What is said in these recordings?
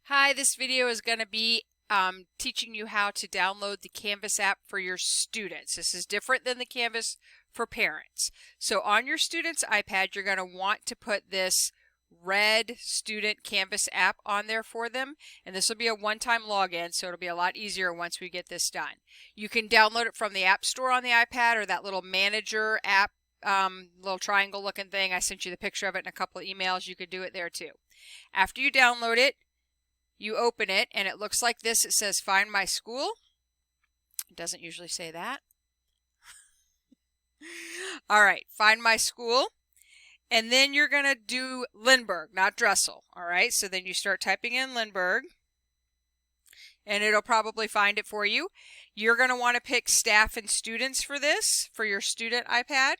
Hi, this video is going to be teaching you how to download the Canvas app for your students. This is different than the Canvas for parents. So on your student's iPad, you're going to want to put this red student Canvas app on there for them. And this will be a one-time login, so it'll be a lot easier once we get this done. You can download it from the App Store on the iPad or that little manager app, little triangle looking thing. I sent you the picture of it in a couple of emails. You could do it there too. After you download it, you open it and it looks like this. It says Find My School. It doesn't usually say that. All right, Find My School. And then you're going to do Lindbergh, not Dressel. All right, so then you start typing in Lindbergh and it'll probably find it for you. You're going to want to pick staff and students for this, for your student iPad.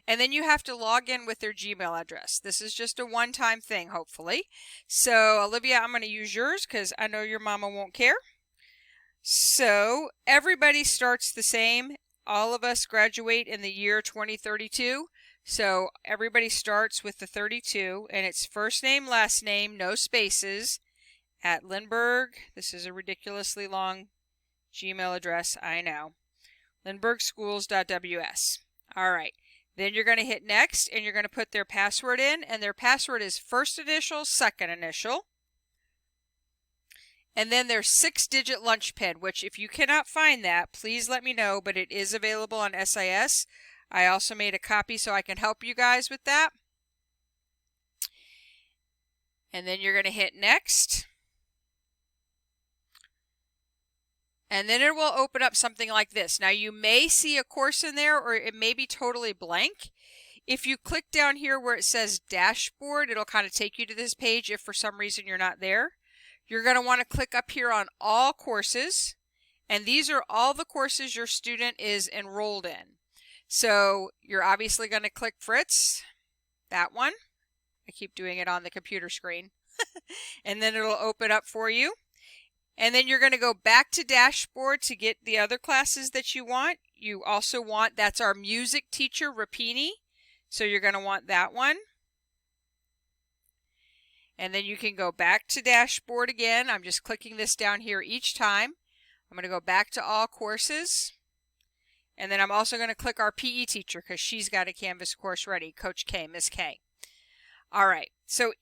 And then you have to log in with their Gmail address. This is just a one-time thing, hopefully. So, Olivia, I'm going to use yours because I know your mama won't care. So, everybody starts the same. All of us graduate in the year 2032. So, everybody starts with the 32, and it's first name, last name, no spaces, at Lindbergh. This is a ridiculously long Gmail address, I know. lindberghschools.ws. All right. Then you're going to hit next and you're going to put their password in, and their password is first initial, second initial. And then their 6-digit lunch pin, which if you cannot find that, please let me know, but it is available on SIS. I also made a copy so I can help you guys with that. And then you're going to hit next. And then it will open up something like this. Now you may see a course in there or it may be totally blank. If you click down here where it says dashboard, it'll kind of take you to this page if for some reason you're not there. You're going to want to click up here on all courses. And these are all the courses your student is enrolled in. So you're obviously going to click Fritz, that one. I keep doing it on the computer screen. And then it'll open up for you. And then you're going to go back to dashboard to get the other classes that you want. You also want, that's our music teacher, Rapini. So you're going to want that one. And then you can go back to dashboard again. I'm just clicking this down here each time. I'm going to go back to all courses. And then I'm also going to click our PE teacher because she's got a Canvas course ready, Coach K, Miss K. All right, so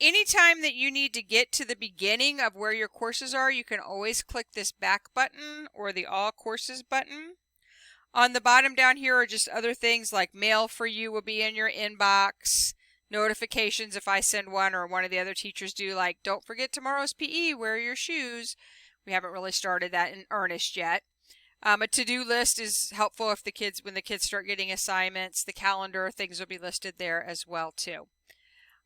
anytime that you need to get to the beginning of where your courses are, you can always click this back button or the all courses button. On the bottom down here are just other things like mail for you will be in your inbox, notifications if I send one or one of the other teachers do, like don't forget tomorrow's PE, wear your shoes. We haven't really started that in earnest yet. A to-do list is helpful if when the kids start getting assignments. The calendar, things will be listed there as well too.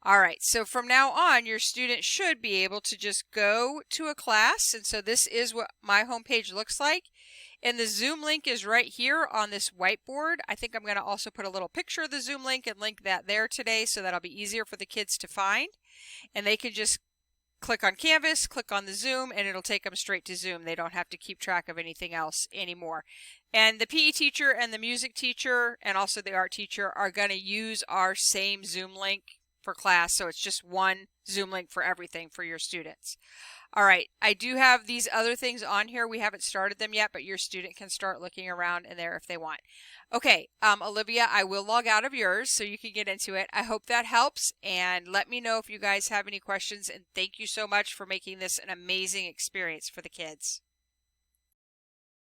All right, so from now on, your student should be able to just go to a class. And so this is what my homepage looks like. And the Zoom link is right here on this whiteboard. I think I'm going to also put a little picture of the Zoom link and link that there today so that'll be easier for the kids to find. And they can just click on Canvas, click on the Zoom, and it'll take them straight to Zoom. They don't have to keep track of anything else anymore. And the PE teacher and the music teacher and also the art teacher are going to use our same Zoom link for class, so it's just one Zoom link for everything for your students. All right, I do have these other things on here. We haven't started them yet, but your student can start looking around in there if they want. Okay, Olivia, I will log out of yours so you can get into it. I hope that helps, and let me know if you guys have any questions, and thank you so much for making this an amazing experience for the kids.